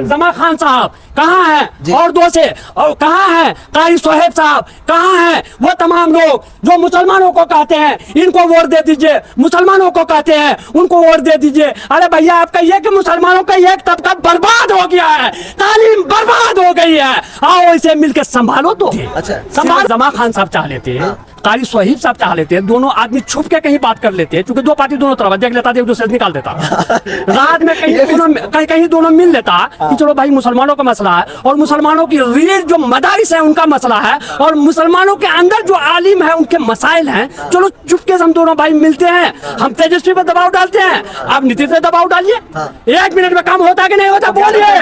जमा खान साहब, कहाँ है? और दो से और कहाँ है कारी सोहेब साहब, कहाँ है वो तमाम लोग जो मुसलमानों को कहते हैं इनको वोट दे दीजिए, मुसलमानों को कहते हैं उनको वोट दे दीजिए। अरे भैया, आपका ये कि मुसलमानों का एक तबका बर्बाद हो गया है, तालीम बर्बाद हो गई है, आओ इसे मिलकर संभालो। तो अच्छा, संभाल। जमा खान साहब चाह लेते हैं, कारी सोहेब साहब चाह लेते हैं, दोनों आदमी छुप के कहीं बात कर लेते हैं, क्योंकि दो पार्टी दोनों तरफ देख लेता, एक दूसरे से निकाल देता। रात में कहीं दोनों मिल लेता कि चलो भाई मुसलमानों का मसला है, और मुसलमानों की रीढ़ जो मदारिस है उनका मसला है, और मुसलमानों के अंदर जो आलिम है उनके मसाइल हैं, चलो चुपके से हम दोनों भाई मिलते हैं, हम तेजस्वी पर दबाव डालते हैं, आप नीतीश पे दबाव डालिए। 1 मिनट में काम होता कि नहीं होता बोलिए।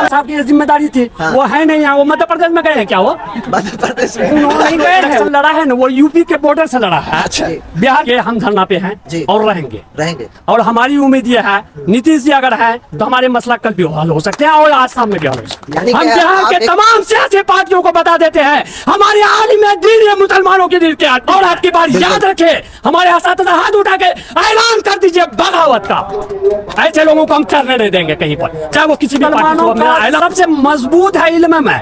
साहब की जिम्मेदारी थी, वो है नहीं यहाँ, वो मध्य प्रदेश में गए हैं क्या? वो मध्य प्रदेश में लड़ा है ना, वो यूपी के बॉर्डर से लड़ा है। अच्छा, बिहार के हम धरना पे हैं और रहेंगे, और हमारी उम्मीद ये है नीतीश जी अगर है तो हमारे मसला कल भी हल हो सकते हैं और आज शाम में भी हल हो सकते हैं। हम बिहार के तमाम सियासी पार्टियों को बता देते हैं हमारे आलिम दीन है मुसलमानों के दिल के हाथ। और आपकी बात याद रखे, हमारे असातिज़ा हाथ उठा के ऐलान कर दीजिए बगावत का। ऐसे लोगों को हम करने नहीं देंगे कहीं पर, चाहे वो किसी भी पार्टी को। मेरा ऐलान सबसे मजबूत है इल्म में,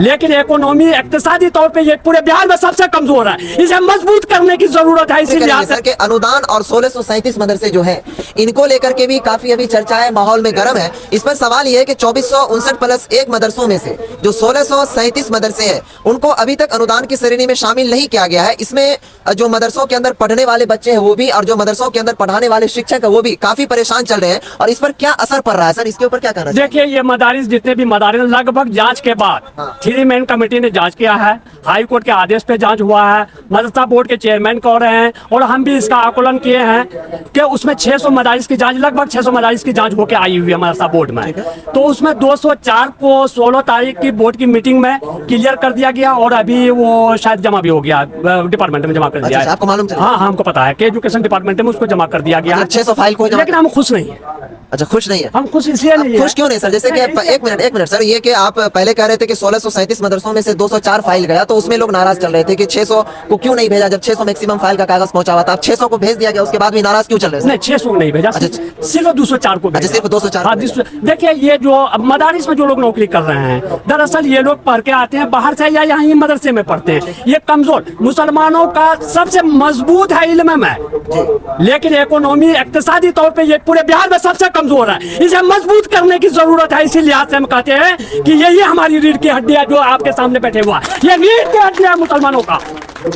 लेकिन इकोनॉमी इक्तिसादी तौर पे ये पूरे बिहार में सबसे कमजोर है, इसे मजबूत करने की जरूरत है। इसीलिए सर के अनुदान और 1637 मदरसे जो है इनको लेकर के भी काफी अभी चर्चा है, माहौल में गर्म है। इस पर सवाल ये है कि 2459 प्लस 1 मदरसों में से जो 1637 मदरसे हैं उनको अभी तक अनुदान की श्रेणी में शामिल नहीं किया गया है। इसमें जो मदरसों के अंदर पढ़ने वाले बच्चे हैं वो भी, और जो मदरसों के अंदर पढ़ाने वाले शिक्षक है वो भी काफी परेशान चल रहे हैं, और इस पर क्या असर पड़ रहा है सर? इसके ऊपर क्या कहना? देखिए, ये मदारिस जितने भी मदारिस लगभग जांच के बाद 3 मैन कमेटी ने जांच किया है, हाई कोर्ट के आदेश पे जांच हुआ है, मदरसा बोर्ड के चेयरमैन कह रहे हैं, और हम भी इसका आकलन किए हैं कि उसमें 600 मदारिस की जांच, लगभग 600 मदारिस की जांच होकर आई हुई है मदरसा बोर्ड में। तो उसमें 204 को 16 तारीख की बोर्ड की मीटिंग में क्लियर कर दिया गया, और अभी वो शायद जमा भी हो गया, डिपार्टमेंट में जमा कर दिया है। आपको मालूम चला? हाँ, हमको पता है कि एजुकेशन डिपार्टमेंट में उसको जमा कर दिया गया है 600 फाइल को, लेकिन हम खुश नहीं है। अच्छा, खुश नहीं है? हम खुश इसलिए नहीं है। खुश क्यों नहीं सर? जैसे कि एक मिनट सर, ये कि आप पहले कह रहे थे कि 1637 मदरसों में से 204 फाइल गया, तो उसमें लोग नाराज चल रहे थे कि 600 को क्यों नहीं भेजा, जब 600 मैक्सिमम फाइल का कागज पहुंचा हुआ था। अब 600 को भेज दिया गया, उसके बाद भी नाराज क्यों चल रहे थे? नहीं, 600 को नहीं भेजा, सिर्फ 204 को भेजा। सिर्फ 204? देखिए, ये जो मदारिस में जो लोग नौकरी कर रहे हैं, दरअसल ये लोग पढ़ के आते हैं बाहर से या यहाँ मदरसे में पढ़ते हैं। ये कमजोर, मुसलमानों का सबसे मजबूत है इल्म में, लेकिन इकोनॉमी इक्तिसादी तौर पे ये पूरे बिहार में सबसे कमजोर है, इसे मजबूत करने की जरूरत है। इसी लिहाज से हम कहते हैं कि यही हमारी रीढ़ की हड्डी है जो आपके सामने बैठे हुआ है, ये रीढ़ की हड्डी है मुसलमानों का।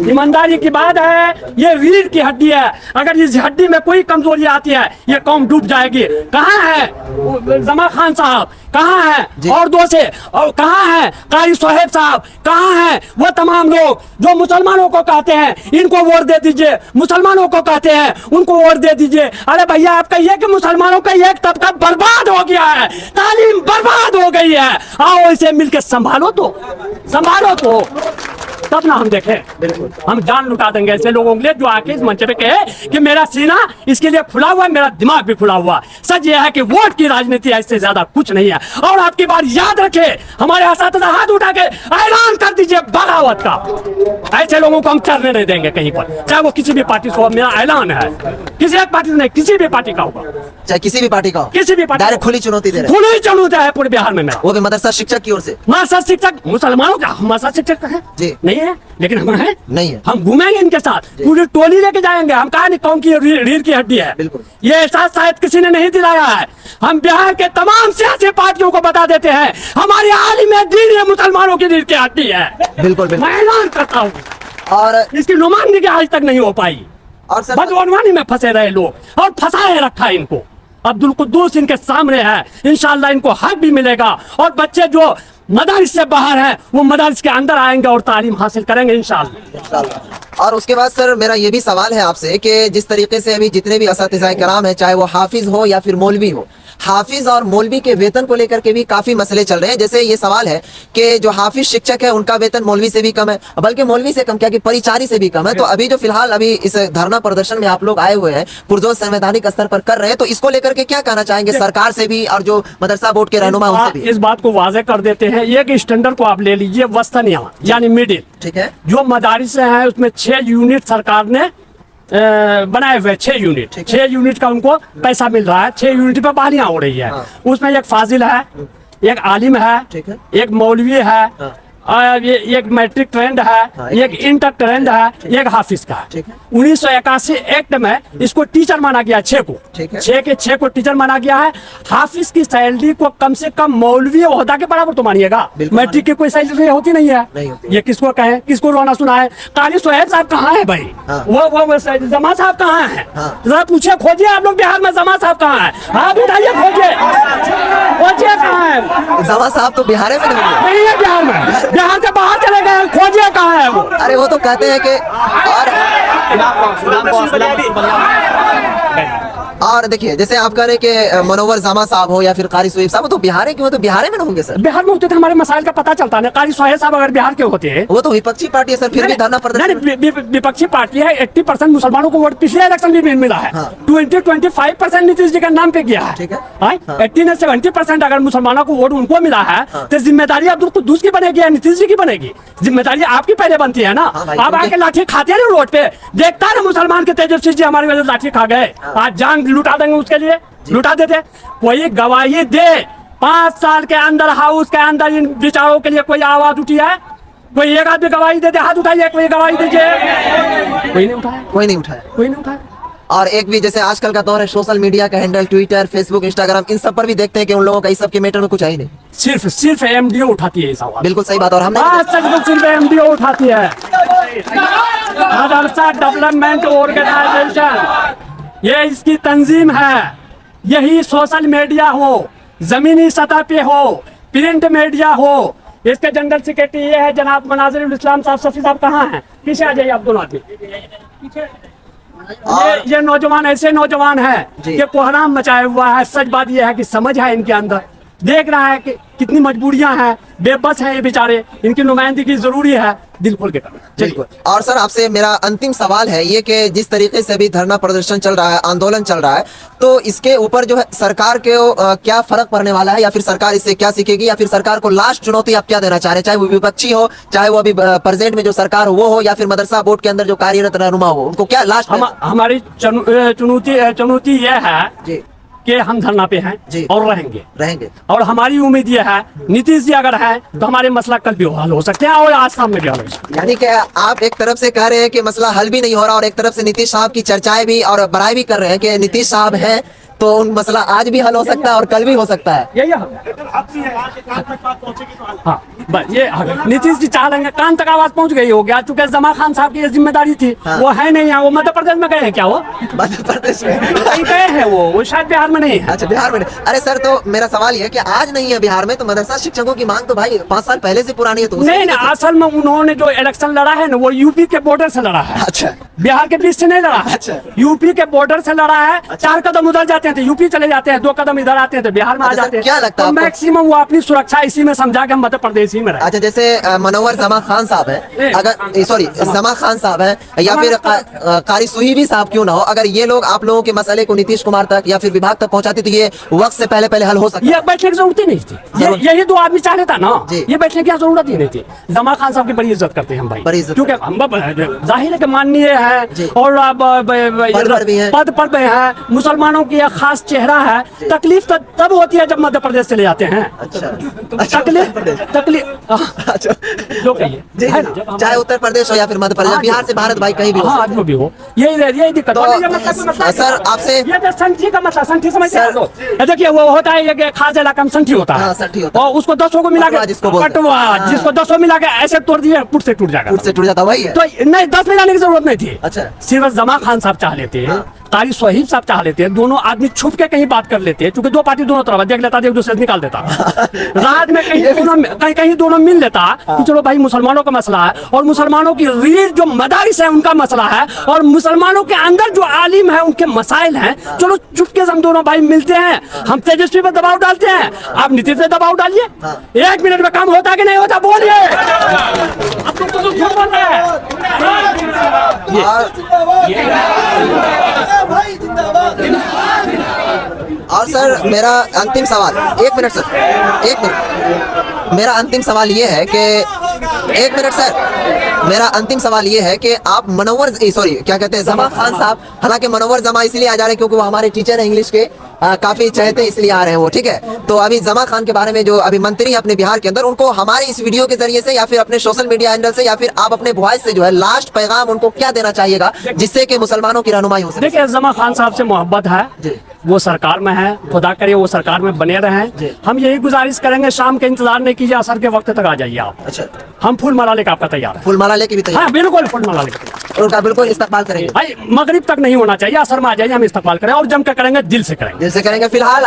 ईमानदारी की बात है, ये रीढ़ की हड्डी है, अगर इस हड्डी में कोई कमजोरी आती है ये कौम डूब जाएगी। कहाँ है जमा खान साहब, कहाँ है? और दो से और कहाँ है कारी सोहेब साहब, कहाँ है वो तमाम लोग जो मुसलमानों को कहते हैं इनको वोट दे दीजिए, मुसलमानों को कहते हैं उनको वोट दे दीजिए। अरे भैया, आपका ये कि मुसलमानों का एक तबका बर्बाद हो गया है, तालीम बर्बाद हो गई है, आओ इसे मिलकर संभालो। तो संभालो तो तब ना हम देखें, हम जान लुटा देंगे ऐसे लोगों के लिए जो आके इस मंच पे कहे कि मेरा सीना इसके लिए खुला हुआ है, मेरा दिमाग भी खुला हुआ। सच ये है कि वोट की राजनीति इससे ज्यादा कुछ नहीं है। और आपकी बात याद रखे, हमारे असातिज़ा हाथ उठा के ऐलान कर दीजिए बगावत का। ऐसे लोगों को हम करने नहीं देंगे कहीं पर, चाहे वो किसी भी पार्टी को। मेरा ऐलान है, किसी एक पार्टी नहीं, किसी भी पार्टी का होगा, चाहे किसी भी पार्टी का हो, किसी भी पार्टी, डायरेक्ट खुली चुनौती दे रहे हैं। खुली चुनौती है पूरे बिहार में, वो भी मदरसा शिक्षक की ओर से। मदरसा शिक्षक मुसलमानों का मदरसा शिक्षक है जी नहीं है, लेकिन हम है नहीं है। हम घूमेंगे इनके साथ, पूरी टोली लेके जाएंगे। हम कहा नहीं कौन की रीढ़ की हड्डी है, ये एहसास शायद किसी ने नहीं दिलाया है। हम बिहार के तमाम सियासी पार्टियों को बता देते हैं हमारे आलिम दीन है मुसलमानों की रीढ़ की हड्डी है। बिल्कुल मैं ऐलान करता हूँ, और इसकी नुमाइंदगी आज तक नहीं हो पाई, और बदगुमानी में फंसे रहे लोग और फंसाए रखा इनको। अब्दुल कुद्दूस इनके सामने है, इंशाअल्लाह इनको हक भी मिलेगा, और बच्चे जो मदारिस से बाहर है वो मदारिस के अंदर आएंगे और तालीम हासिल करेंगे इंशाअल्लाह। और उसके बाद सर मेरा ये भी सवाल है आपसे कि जिस तरीके से अभी जितने भी असातिज़ा कराम है, चाहे वो हाफिज हो या फिर मौलवी हो, हाफिज और मौलवी के वेतन को लेकर के भी काफी मसले चल रहे हैं। जैसे ये सवाल है कि जो हाफिज शिक्षक है उनका वेतन मौलवी से भी कम है, बल्कि मौलवी से कम क्या कि परिचारी से भी कम है। तो अभी जो फिलहाल अभी इस धरना प्रदर्शन में आप लोग आए हुए हैं, पुरजोर संवैधानिक स्तर पर कर रहे हैं, तो इसको लेकर के क्या कहना चाहेंगे सरकार से भी और जो मदरसा बोर्ड के रहनुमा उनसे भी? इस बात को वाज़ेह कर देते हैं, एक स्टैंडर्ड को आप ले लीजिए, वस्तनिया यानी मिडिल, ठीक है, जो मदारिस हैं उसमें 6 यूनिट सरकार ने बनाए हुए 6 यूनिट, 6 यूनिट का उनको पैसा मिल रहा है। 6 यूनिट पे बहालियां हो रही है। उसमें एक फाजिल है, एक आलिम है, ठीक है। एक मौलवी है, और ये एक मैट्रिक ट्रेंड है, एक इंटर ट्रेंड है, एक हाफिज का है। 1981 एक्ट में इसको टीचर माना गया, 6 को, ठीक है। 6 के 6 को टीचर माना गया है। हाफिज की सैलरी को कम से कम मौलवी ओहदा के बराबर तो मानिएगा, मैट्रिक की कोई सैलरी होती नहीं है। नहीं होती। ये किसको कहें, किसको रोना सुना है? कारी सोहेब साहब कहाँ है भाई? वो जमा साहब कहाँ है? जरा पूछिए, खोजिए आप लोग बिहार में जमा साहब कहाँ है? हाथ उठाइए, खोजिए, खोजिए कहाँ है? जमा साहब तो बिहार में नहीं है बिहार में, बिहार से बाहर चले गए, खोजिए कहाँ है वो? अरे वो तो कहते हैं कि और देखिए, जैसे आप कह रहे हैं कि मनोवर जामा साहब हो या फिर कारी सुहेब साहब, तो बिहार क्यों, तो बिहार में होंगे सर? बिहार में होते थे, हमारे मसाइल का पता चलता है। कारी सोहेब साहब अगर बिहार के होते हैं, वो तो विपक्षी पार्टी है सर, फिर भी धरना प्रदर्शन। विपक्षी पार्टी है। 80% मुसलमानों को वोट पिछले इलेक्शन में भी मिला है। 25% नीतीश जी के नाम पे गया है। ठीक है। 80 से 70% अगर मुसलमानों को वोट उनको मिला है, तो जिम्मेदारी अब्दुल कुद्दूस की बनेगी या नीतीश जी की बनेगी? जिम्मेदारी आपकी पहले बनती है ना। आप आके लाठी खाते हैं ना रोड पे, देखता है ना मुसलमान के तेजस्वी जी हमारी वजह से लाठी खा गए, आज जान लुटा देंगे उसके लिए, लुटा देते। कोई गवाही दे, 5 साल के अंदर हाउस के अंदर इन विचारों के लिए कोई आवाज उठी है? कोई एक आदमी गवाही देते, हाथ उठाइए, कोई गवाही दीजिए। कोई नहीं उठाया, कोई नहीं उठाया, कोई नहीं उठाया। और एक भी जैसे आजकल का दौर है, सोशल मीडिया का हैंडल, ट्विटर, फेसबुक, इंस्टाग्राम, इन सब पर भी देखते हैं कि उन लोगों का इस सब के मैटर में कुछ है ही नहीं। सिर्फ एमडीओ उठाती है सवाल। बिल्कुल सही बात। और हमने सिर्फ एमडीओ उठाती है। मदरसा डेवलपमेंट ऑर्गेनाइजेशन, ये इसकी तंजीम है। यही सोशल मीडिया हो, जमीनी सतह पे हो, प्रिंट मीडिया हो, इसके जनरल सेक्रेटरी ये है जनाब मनाजिरुल इस्लाम साहब, सफी साहब कहाँ हैं? पीछे आ जाइए आप दोनों आदमी। ये नौजवान ऐसे नौजवान है कि कोहराम मचाया हुआ है। सच बात यह है कि समझ है इनके अंदर, देख रहा है कि कितनी मजबूरियां हैं, बेबस हैं ये बेचारे, इनकी नुमाइंदगी जरूरी है, दिल खोल के करना। बिल्कुल। और सर आपसे मेरा अंतिम सवाल है ये कि जिस तरीके से अभी धरना प्रदर्शन चल रहा है, आंदोलन चल रहा है, तो इसके ऊपर जो है सरकार के क्या फर्क पड़ने वाला है, या फिर सरकार इससे क्या सीखेगी, या फिर सरकार को लास्ट चुनौती आप क्या देना चाह रहे हैं? चाहे वो विपक्षी हो, चाहे वो अभी प्रेजेंट में जो सरकार हो वो हो, या फिर मदरसा बोर्ड के अंदर जो कार्यरत रहनुमा हो, उनको क्या लास्ट हमारी चुनौती यह है जी कि हम धरना पे हैं जी। और रहेंगे। और हमारी उम्मीद यह है, नीतीश जी अगर है तो हमारे मसला कल भी हल हो सकते हैं और आज शाम में भी हल हो सकते हैं। यानी कि आप एक तरफ से कह रहे हैं कि मसला हल भी नहीं हो रहा, और एक तरफ से नीतीश साहब की चर्चाएं भी और बड़ाई भी कर रहे हैं कि नीतीश साहब हैं तो उन मसला आज भी हल हो सकता है और कल भी हो सकता है। यही हाँ, बस ये नीतीश जी चाह रहे हैं, कान तक आवाज पहुंच गई हो गया, चूंकि जमा खान साहब की ये जिम्मेदारी थी। वो है नहीं है, वो मध्य प्रदेश में गए हैं क्या? वो मध्य प्रदेश में कहीं गए हैं, वो शायद बिहार में नहीं है। अच्छा, बिहार में नहीं। अरे सर, तो मेरा सवाल ये है कि आज नहीं है बिहार में, तो मदरसा शिक्षकों की मांग तो भाई 5 साल पहले से पुरानी है। तो नहीं, असल में उन्होंने जो इलेक्शन लड़ा है ना, वो यूपी के बॉर्डर से लड़ा है। अच्छा, बिहार के बीच से नहीं लड़ा है। अच्छा। यूपी के बॉर्डर से लड़ा है। 4 कदम उधर जाते हैं तो यूपी चले जाते हैं, 2 कदम इधर आते हैं तो बिहार में आ जाते हैं। क्या लगता है मैक्सिमम वो अपनी सुरक्षा इसी में समझा के हम मध्य प्रदेश ही में रहे। अच्छा, जैसे मनोवर जमा खान साहब है, अगर सॉरी जमा खान साहब है, या फिर कारी सुहेब साहब क्यों ना हो, अगर ये लोग आप लोगों के मसले को नीतीश कुमार तक या फिर विभाग तक पहुंचाते तो ये वक्त से पहले हल हो सकता है। ये बैठने की जरूरत ही नहीं थी। यही 2 आदमी चाह लेता ना, ये बैठने की जरूरत ही नहीं थी। जमा खान साहब की बड़ी इज्जत करते हैं हम भाई, क्योंकि हम जाहिर है कि माननीय है और पद पर भी है, मुसलमानों की एक खास चेहरा है। तकलीफ तो तब होती है जब मध्य प्रदेश चले जाते हैं। तकलीफ जो कहिए, चाहे उत्तर प्रदेश हो या फिर मध्य प्रदेश, बिहार से भारत भाई कहीं भी हो, आज भी हो, यही दिक्कत। सर आपसे ये संठी का मतलब, संठी समझते हैं? देखिए वो होता है एक खास इलाका में संठी होता है, और उसको 10 को मिला के पटवा, जिसको 10 मिला के ऐसे तोड़ दिए, पुट से टूट जाएगा, टूट जाता। वही तो नहीं, 10 मिलाने की जरूरत नहीं थी। अच्छा, सिर्फ जमा खान साहब चाह लेते हैं, कारी सोहेब साहब चाह लेते हैं, दोनों आदमी छुप के कहीं बात कर लेते हैं, क्योंकि 2 पार्टी दोनों तरफ देख लेता, एक दूसरे से निकाल देता। रात में कहीं दोनों मिल लेता कि चलो भाई मुसलमानों का मसला है, और मुसलमानों की रीढ़ जो मदारिस है उनका मसला है, और मुसलमानों के अंदर जो आलिम है उनके मसाइल हैं, चलो चुपके से हम दोनों भाई मिलते हैं, हम तेजस्वी पे दबाव डालते हैं, आप नीतीश पे दबाव डालिए। 1 मिनट में काम होता कि नहीं होता, बोलिए। आप लोग तो झूठ बोल रहे हैं। और सर मेरा अंतिम सवाल, 1 मिनट सर, 1 मिनट, मेरा अंतिम सवाल ये है कि 1 मिनट सर, मेरा अंतिम सवाल ये है कि आप मनोवर सॉरी क्या कहते हैं जमा खान साहब, हालांकि मनोवर जमा इसलिए आ जा रहे हैं क्योंकि वो हमारे टीचर हैं इंग्लिश के, काफी चाहते हैं इसलिए आ रहे हैं वो, ठीक है। तो अभी जमा खान के बारे में जो अभी मंत्री हैं अपने बिहार के अंदर, उनको हमारे इस वीडियो के जरिए से या फिर अपने सोशल मीडिया हैंडल से या फिर आप अपने वॉइस से जो है लास्ट पैगाम उनको क्या देना चाहिएगा जिससे कि मुसलमानों की रहनुमाई हो सके? देखिए, जमा खान साहब से मोहब्बत है, वो सरकार में है, खुदा करे वो सरकार में बने रहें। हम यही गुजारिश करेंगे, शाम के इंतजार नहीं कीजिए, असर के वक्त तक आ जाइए आप। अच्छा, हम फूल माला लेकर आपका तैयार है। फूल माला लेके भी तैयार? हाँ बिल्कुल, फूल माला लेकर उनका बिल्कुल इस्तकबाल करेंगे भाई, मगरिब तक नहीं होना चाहिए, असर में आ जाइए, हम इस्तकबाल करें और जम कर करेंगे, दिल से करेंगे, दिल से करेंगे। फिलहाल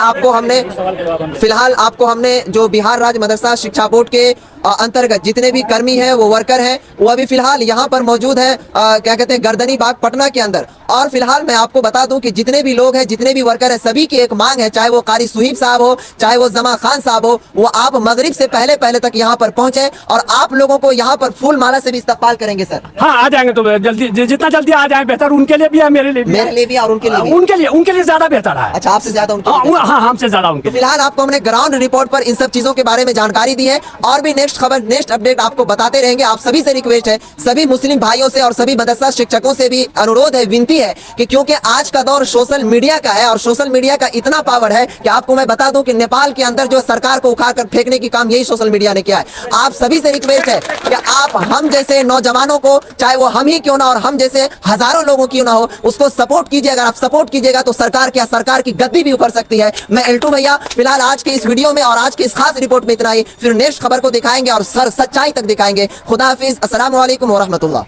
आपको हमने जो बिहार राज्य मदरसा शिक्षा बोर्ड के अंतर्गत जितने भी कर्मी हैं, वो वर्कर हैं, वो अभी फिलहाल यहाँ पर मौजूद हैं, क्या कहते हैं, गर्दनी बाग पटना के अंदर। और फिलहाल मैं आपको बता दूं कि जितने भी लोग हैं, जितने भी वर्कर हैं, सभी की एक मांग है, चाहे वो कारी सुहीब साहब हो, चाहे वो जमा खान साहब हो, वो आप मगरिब से पहले तक यहाँ पर पहुंचे और आप लोगों को यहाँ पर फूल माला से भी इस्तकबाल करेंगे सर। हाँ आ जाएंगे, तो जल्दी, जितना जल्दी आ जाए बेहतर, उनके लिए भी है, मेरे लिए भी और उनके लिए ज्यादा बेहतर है। अच्छा, आपसे ज्यादा उनके? हाँ, हमसे ज्यादा उनके। फिलहाल आपको हमने ग्राउंड रिपोर्ट पर इन सब चीजों के बारे में जानकारी दी है और भी नेक्स्ट खबर, नेक्स्ट अपडेट आपको बताते रहेंगे। आप सभी से रिक्वेस्ट है, सभी मुस्लिम भाइयों से और सभी मदरसा शिक्षकों से भी अनुरोध है, विनती है कि क्योंकि आज का दौर सोशल मीडिया का है और सोशल मीडिया का इतना पावर है कि आपको मैं बता दूं कि नेपाल के अंदर जो सरकार को उखाड़ कर फेंकने की काम यही सोशल मीडिया ने किया है। आप सभी से रिक्वेस्ट है कि आप हम जैसे नौजवानों को, चाहे वो हम ही क्यों ना और हम जैसे हजारों लोगों क्यों ना हो, उसको सपोर्ट कीजिए। अगर आप सपोर्ट कीजिएगा तो सरकार की गद्दी भी उखड़ सकती है। मैं एल्टू भैया फिलहाल आज के इस वीडियो में और आज की इस खास रिपोर्ट में इतना ही, फिर नेक्स्ट खबर को दिखाएंगे और सच्चाई तक दिखाएंगे। खुदा हाफिज, अस्सलाम वालेकुम व रहमतुल्लाह।